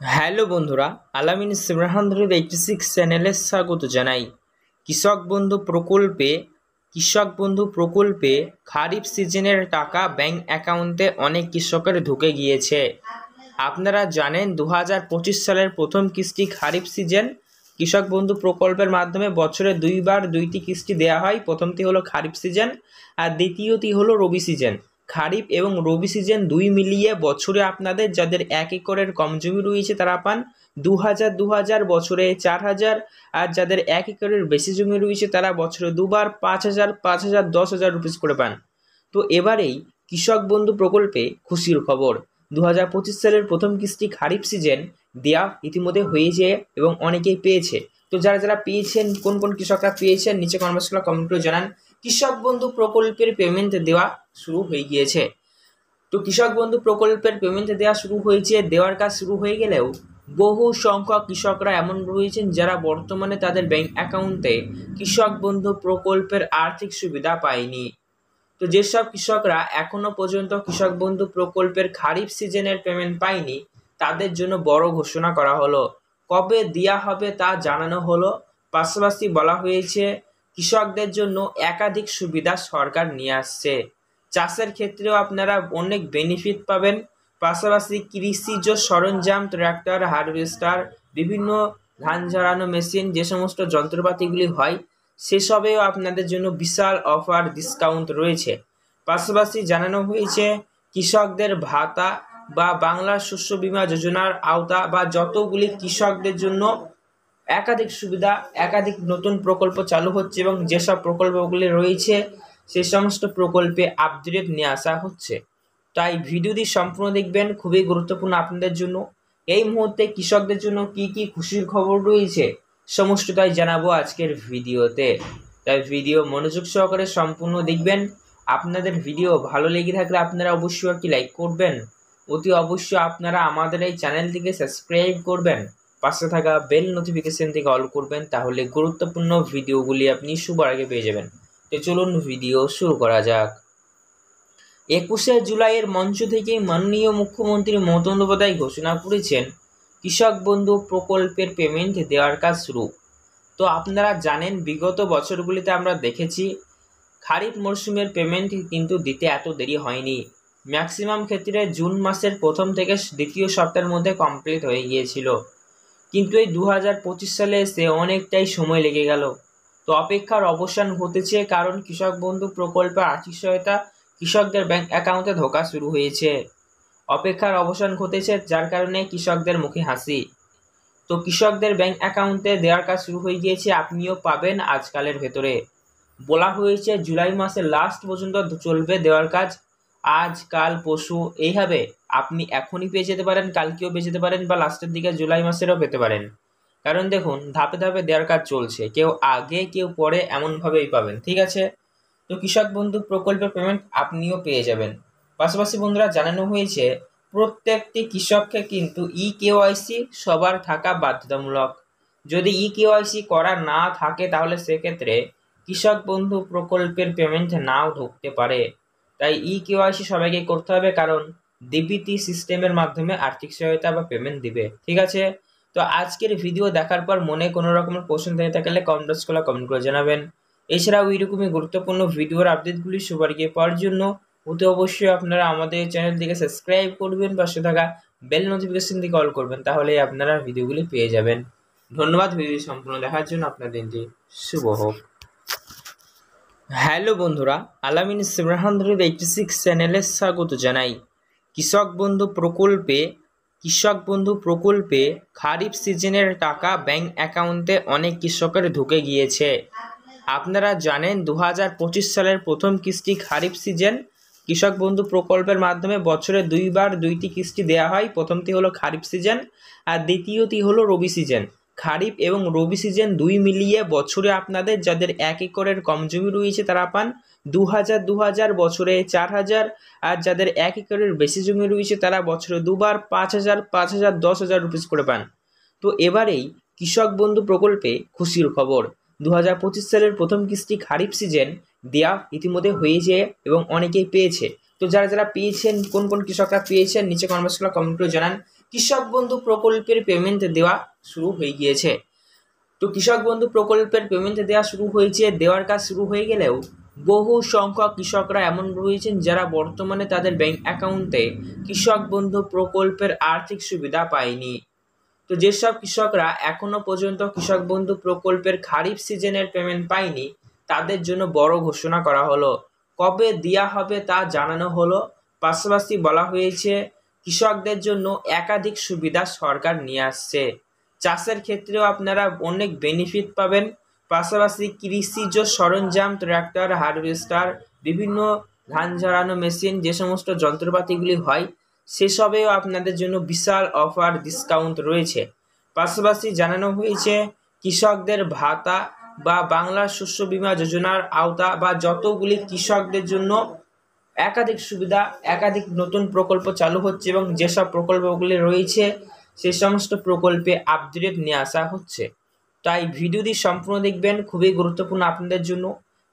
Hello বন্ধুরা, আলামিন সিমরাহানদের 86 চ্যানেলে স্বাগত জানাই। কৃষক বন্ধু প্রকল্পে খারিফ সিজনের টাকা ব্যাংক অ্যাকাউন্টে অনেক কৃষকের ঢুকে গিয়েছে। আপনারা জানেন 2025 সালের প্রথম কিস্তি খারিফ সিজন কৃষক বন্ধু প্রকল্পের মাধ্যমে বছরে দুইবার দুইটি কিস্তি দেওয়া হয়। প্রথমটি হলো খারিফ সিজন আর দ্বিতীয়টি হলো রবি সিজন। খারিফ এবং রবি সিজন দুই মিলিয়ে বছরে আপনাদের যাদের 1 একরের কম জমি রয়েছে তারা পান 2000 বছরে 4000, আর যাদের 1 একরের বেশি জমি রয়েছে তারা বছরে দুবার 5000 10,000 রুপিস করে পান। তো এবারেই কৃষক বন্ধু প্রকল্পে খুশির খবর, 2025 সালের প্রথম কিস্তি খারিফ সিজন দেয়া ইতিমধ্যে হয়েছে এবং অনেকেই পেয়েছে। তো যারা যারা পেয়েছেন, কোন কোন কৃষকরা পেয়েছেন নিচে কমেন্ট করে জানান। কৃষক বন্ধু প্রকল্পের পেমেন্ট দেওয়া শুরু হয়ে গিয়েছে। তো কৃষক বন্ধু প্রকল্পের পেমেন্ট দেওয়া শুরু হয়েছে। দেওয়ার কাজ শুরু হয়ে গেলেও বহু সংখ্যক কৃষকরা এমন রয়েছেন যারা বর্তমানে তাদের ব্যাংক অ্যাকাউন্টে কৃষক বন্ধু প্রকল্পের আর্থিক সুবিধা পায়নি। তো যেসব কৃষকরা এখনো পর্যন্ত কৃষক বন্ধু প্রকল্পের খারিফ সিজনের পেমেন্ট পায়নি তাদের জন্য বড় ঘোষণা করা হলো। কবে দেওয়া হবে তা জানানো হলো। পাশাপাশি বলা হয়েছে কৃষকদের জন্য একাধিক সুবিধা সরকার নিয়ে আসছে। চাষের ক্ষেত্রেও আপনারা অনেক বেনিফিট পাবেন। পাশাপাশি কৃষিজ সরঞ্জাম, ট্র্যাক্টর, হারভেস্টার, বিভিন্ন ধান ঝাড়ানো মেশিন, যে সমস্ত যন্ত্রপাতিগুলি হয় সেসবেও আপনাদের জন্য বিশাল অফার ডিসকাউন্ট রয়েছে। পাশাপাশি জানানো হয়েছে কৃষকদের ভাতা বা বাংলা শস্য বীমা যোজনার আওতা বা যতগুলি কৃষকদের জন্য একাধিক সুবিধা, একাধিক নতুন প্রকল্প চালু হচ্ছে এবং যেসব প্রকল্পগুলি রয়েছে সে সমস্ত প্রকল্পে আপডেট নিয়ে আসা হচ্ছে। তাই ভিডিওটি সম্পূর্ণ দেখবেন, খুবই গুরুত্বপূর্ণ আপনাদের জন্য। এই মুহূর্তে কৃষকদের জন্য কি কি খুশির খবর রয়েছে সমস্তটাই জানাবো আজকের ভিডিওতে। তাই ভিডিও মনোযোগ সহকারে সম্পূর্ণ দেখবেন। আপনাদের ভিডিও ভালো লেগে থাকলে আপনারা অবশ্যই একটি লাইক করবেন। অতি অবশ্যই আপনারা আমাদের এই চ্যানেলটিকে সাবস্ক্রাইব করবেন, পাশে থাকা বেল নোটিফিকেশনটিকে অল করবেন, তাহলে গুরুত্বপূর্ণ ভিডিওগুলি আপনি সবার আগে পেয়ে যাবেন। তো চলুন ভিডিও শুরু করা যাক। 21শে জুলাইয়ের মঞ্চ থেকে মাননীয় মুখ্যমন্ত্রী মমতা বন্দ্যোপাধ্যায় ঘোষণা করেছেন কৃষক বন্ধু প্রকল্পের পেমেন্ট দেওয়ার কাজ শুরু। তো আপনারা জানেন বিগত বছরগুলিতে আমরা দেখেছি খারিফ মরশুমের পেমেন্ট কিন্তু দিতে এত দেরি হয়নি। ম্যাক্সিমাম ক্ষেত্রে জুন মাসের প্রথম থেকে দ্বিতীয় সপ্তাহের মধ্যে কমপ্লিট হয়ে গিয়েছিল, কিন্তু এই 2025 সালে এসে অনেকটাই সময় লেগে গেল। তো অপেক্ষার অবসান ঘটেছে, কারণ কৃষক বন্ধু প্রকল্পে আর্থিক সহায়তা কৃষকদের ব্যাংক অ্যাকাউন্টে ঢোকা শুরু হয়েছে। অপেক্ষার অবসান ঘটেছে, যার কারণে কৃষকদের মুখে হাসি। তো কৃষকদের ব্যাংক অ্যাকাউন্টে দেওয়ার কাজ শুরু হয়ে গিয়েছে, আপনিও পাবেন আজকালের ভেতরে। বলা হয়েছে জুলাই মাসের লাস্ট পর্যন্ত চলবে দেওয়ার কাজ। আজ কাল পরশু এইভাবে আপনি এখনই পেয়ে যেতে পারেন, কালকেও পেয়ে যেতে পারেন, বা লাস্টের দিকে জুলাই মাসেরও পেতে পারেন। কারণ দেখুন ধাপে ধাপে দেওয়ার কাজ চলছে, কেউ আগে কেউ পরে এমনভাবেই পাবেন, ঠিক আছে। তো কৃষক বন্ধু প্রকল্পের পেমেন্ট আপনিও পেয়ে যাবেন। পাশাপাশি বন্ধুরা জানানো হয়েছে প্রত্যেকটি কৃষককে কিন্তু কেওয়াইসি সবার থাকা বাধ্যতামূলক। যদি কেওয়াইসি করা না থাকে তাহলে সেক্ষেত্রে কৃষক বন্ধু প্রকল্পের পেমেন্ট নাও ঢুকতে পারে। তাই কেওয়াইসি সবাইকে করতে হবে, কারণ ডিবিটি সিস্টেমের মাধ্যমে আর্থিক সহায়তা বা পেমেন্ট দিবে, ঠিক আছে। তো আজকের ভিডিও দেখার পর মনে কোনো রকমের কোশ্চেন থেকে থাকলে কমেন্ট করে জানাবেন। এছাড়াও এইরকমই গুরুত্বপূর্ণ ভিডিওর আপডেটগুলি সবার আগে পাওয়ার জন্য অতি অবশ্যই আপনারা আমাদের চ্যানেলটিকে সাবস্ক্রাইব করবেন, পাশে থাকা বেল নোটিফিকেশন দিয়ে কল করবেন, তাহলে আপনারা ভিডিওগুলি পেয়ে যাবেন। ধন্যবাদ ভিডিও সম্পূর্ণ দেখার জন্য। আপনার দিনটি শুভ হোক। হ্যালো বন্ধুরা, আলামিন সিমরাহানদের 86 চ্যানেলে স্বাগত জানাই। কৃষক বন্ধু প্রকল্পে খারিফ সিজনের টাকা ব্যাংক অ্যাকাউন্টে অনেক কৃষকের ঢুকে গিয়েছে। আপনারা জানেন 2025 সালের প্রথম কিস্তি খারিফ সিজন কৃষক বন্ধু প্রকল্পের মাধ্যমে বছরে দুইবার দুইটি কিস্তি দেওয়া হয়। প্রথমটি হলো খারিফ সিজন আর দ্বিতীয়টি হলো রবি সিজন। খারিফ এবং রবি সিজন দুই মিলিয়ে বছরে আপনাদের যাদের 1 একরের কম জমি রয়েছে তারা পান 2000 বছরে 4000, আর যাদের 1 একরের বেশি জমি রয়েছে তারা বছরে দুবার 5000 10,000 রুপিস করে পান। তো এবারেই কৃষক বন্ধু প্রকল্পে খুশির খবর, 2025 সালের প্রথম কিস্তি খারিফ সিজন দেওয়া ইতিমধ্যে হয়েছে এবং অনেকেই পেয়েছে। তো যারা যারা পেয়েছেন, কোন কোন কৃষকরা পেয়েছেন নিচে কমেন্ট করে জানান। কৃষক বন্ধু প্রকল্পের পেমেন্ট দেওয়া শুরু হয়ে গিয়েছে। তো কৃষক বন্ধু প্রকল্পের পেমেন্ট দেওয়া শুরু হয়েছে, দেওয়ার কাজ শুরু হয়ে গেলেও বহু সংখ্যক কৃষকরা এমন রয়েছেন যারা বর্তমানে তাদের ব্যাংক অ্যাকাউন্টে কৃষক বন্ধু প্রকল্পের আর্থিক সুবিধা পায়নি। তো যেসব কৃষকরা এখনো পর্যন্ত কৃষক বন্ধু প্রকল্পের খারিফ সিজনের পেমেন্ট পায়নি, তাদের জন্য বড় ঘোষণা করা হলো। কবে দেওয়া হবে তা জানানো হলো। পাশাপাশি বলা হয়েছে কৃষকদের জন্য একাধিক সুবিধা সরকার নিয়ে আসছে। চাষের ক্ষেত্রেও আপনারা অনেক বেনিফিট পাবেন। পাশাপাশি কৃষিজ সরঞ্জাম, ট্র্যাক্টর, হারভেস্টার, বিভিন্ন ধান ঝাড়ানো মেশিন, যে সমস্ত যন্ত্রপাতিগুলি হয় সেসবেও আপনাদের জন্য বিশাল অফার ডিসকাউন্ট রয়েছে। পাশাপাশি জানানো হয়েছে কৃষকদের ভাতা বা বাংলা শস্য বীমা যোজনার আওতা বা যতগুলি কৃষকদের জন্য একাধিক সুবিধা, একাধিক নতুন প্রকল্প চালু হচ্ছে এবং যেসব প্রকল্পগুলি রয়েছে সেই সমস্ত প্রকল্পে আপডেট নিয়ে আসা হচ্ছে। তাই ভিডিওটি সম্পূর্ণ দেখবেন, খুবই গুরুত্বপূর্ণ আপনাদের জন্য।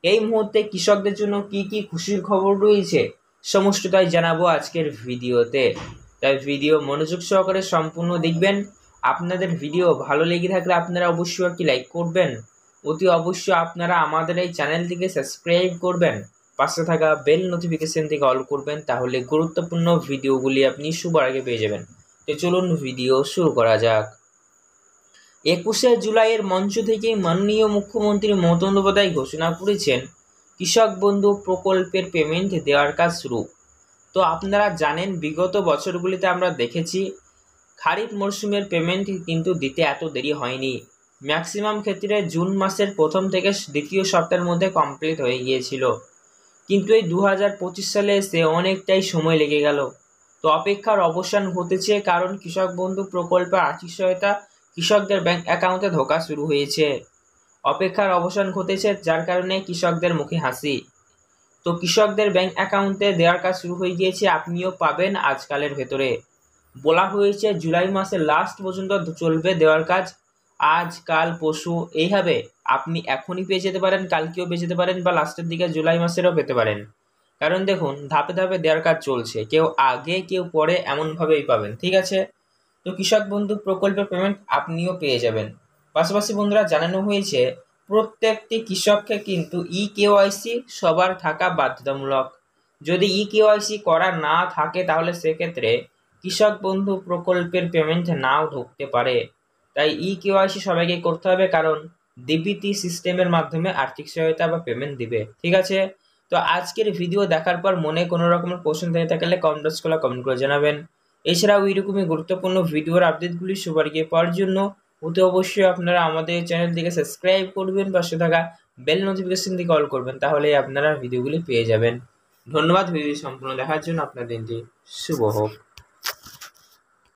এই মুহূর্তে কৃষকদের জন্য কি কি খুশির খবর রয়েছে সমস্তটাই জানাবো আজকের ভিডিওতে। তাই ভিডিও মনোযোগ সহকারে সম্পূর্ণ দেখবেন। আপনাদের ভিডিও ভালো লেগে থাকলে আপনারা অবশ্যই একটি লাইক করবেন। অতি অবশ্যই আপনারা আমাদের এই চ্যানেলটিকে সাবস্ক্রাইব করবেন, পাশে থাকা বেল নোটিফিকেশনটিকে অল করবেন, তাহলে গুরুত্বপূর্ণ ভিডিওগুলি আপনি সবার আগে পেয়ে যাবেন। তো চলুন ভিডিও শুরু করা যাক। 21শে জুলাইয়ের মঞ্চ থেকে মাননীয় মুখ্যমন্ত্রী মমতা বন্দ্যোপাধ্যায় ঘোষণা করেছেন কৃষক বন্ধু প্রকল্পের পেমেন্ট দেওয়ার কাজ শুরু। তো আপনারা জানেন বিগত বছরগুলিতে আমরা দেখেছি খারিফ মরশুমের পেমেন্ট কিন্তু দিতে এত দেরি হয়নি। ম্যাক্সিমাম ক্ষেত্রে জুন মাসের প্রথম থেকে দ্বিতীয় সপ্তাহের মধ্যে কমপ্লিট হয়ে গিয়েছিল, কিন্তু এই 2025 সালে এসে অনেকটাই সময় লেগে গেল। তো অপেক্ষার অবসান ঘটেছে, কারণ কৃষক বন্ধু প্রকল্পে আর্থিক সহায়তা কৃষকদের ব্যাংক অ্যাকাউন্টে ঢোকা শুরু হয়েছে। অপেক্ষার অবসান ঘটেছে, যার কারণে কৃষকদের মুখে হাসি। তো কৃষকদের ব্যাংক অ্যাকাউন্টে দেওয়ার কাজ শুরু হয়ে গিয়েছে, আপনিও পাবেন আজকালের ভেতরে। বলা হয়েছে জুলাই মাসের লাস্ট পর্যন্ত চলবে দেওয়ার কাজ। আজ কাল পরশু এইভাবে আপনি এখনই পেয়ে যেতে পারেন, কালকেও পেয়ে যেতে পারেন, বা লাস্টের দিকে জুলাই মাসেরও পেতে পারেন। কারণ দেখুন ধাপে ধাপে দেওয়ার কাজ চলছে, কেউ আগে কেউ পরে এমনভাবেই পাবেন, ঠিক আছে। তো কৃষক বন্ধু প্রকল্পের পেমেন্ট আপনিও পেয়ে যাবেন। পাশাপাশি বন্ধুরা জানানো হয়েছে প্রত্যেকটি কৃষককে কিন্তু কেওয়াইসি সবার থাকা বাধ্যতামূলক। যদি কেওয়াইসি করা না থাকে তাহলে সেক্ষেত্রে কৃষক বন্ধু প্রকল্পের পেমেন্ট নাও ঢুকতে পারে। তাই কেওয়াইসি সবাইকে করতে হবে, কারণ ডিবিটি সিস্টেমের মাধ্যমে আর্থিক সহায়তা বা পেমেন্ট দিবে, ঠিক আছে। তো আজকের ভিডিও দেখার পর মনে কোনো রকমের কোশ্চেন থেকে থাকলে কমেন্ট করে জানাবেন। এছাড়াও এইরকমই গুরুত্বপূর্ণ ভিডিওর আপডেটগুলি সবার আগে পাওয়ার জন্য অতি অবশ্যই আপনারা আমাদের চ্যানেলটিকে সাবস্ক্রাইব করবেন, পাশে থাকা বেল নোটিফিকেশন দিকে অল করবেন, তাহলে আপনারা ভিডিওগুলি পেয়ে যাবেন। ধন্যবাদ ভিডিও সম্পূর্ণ দেখার জন্য। আপনার দিনটি শুভ হোক।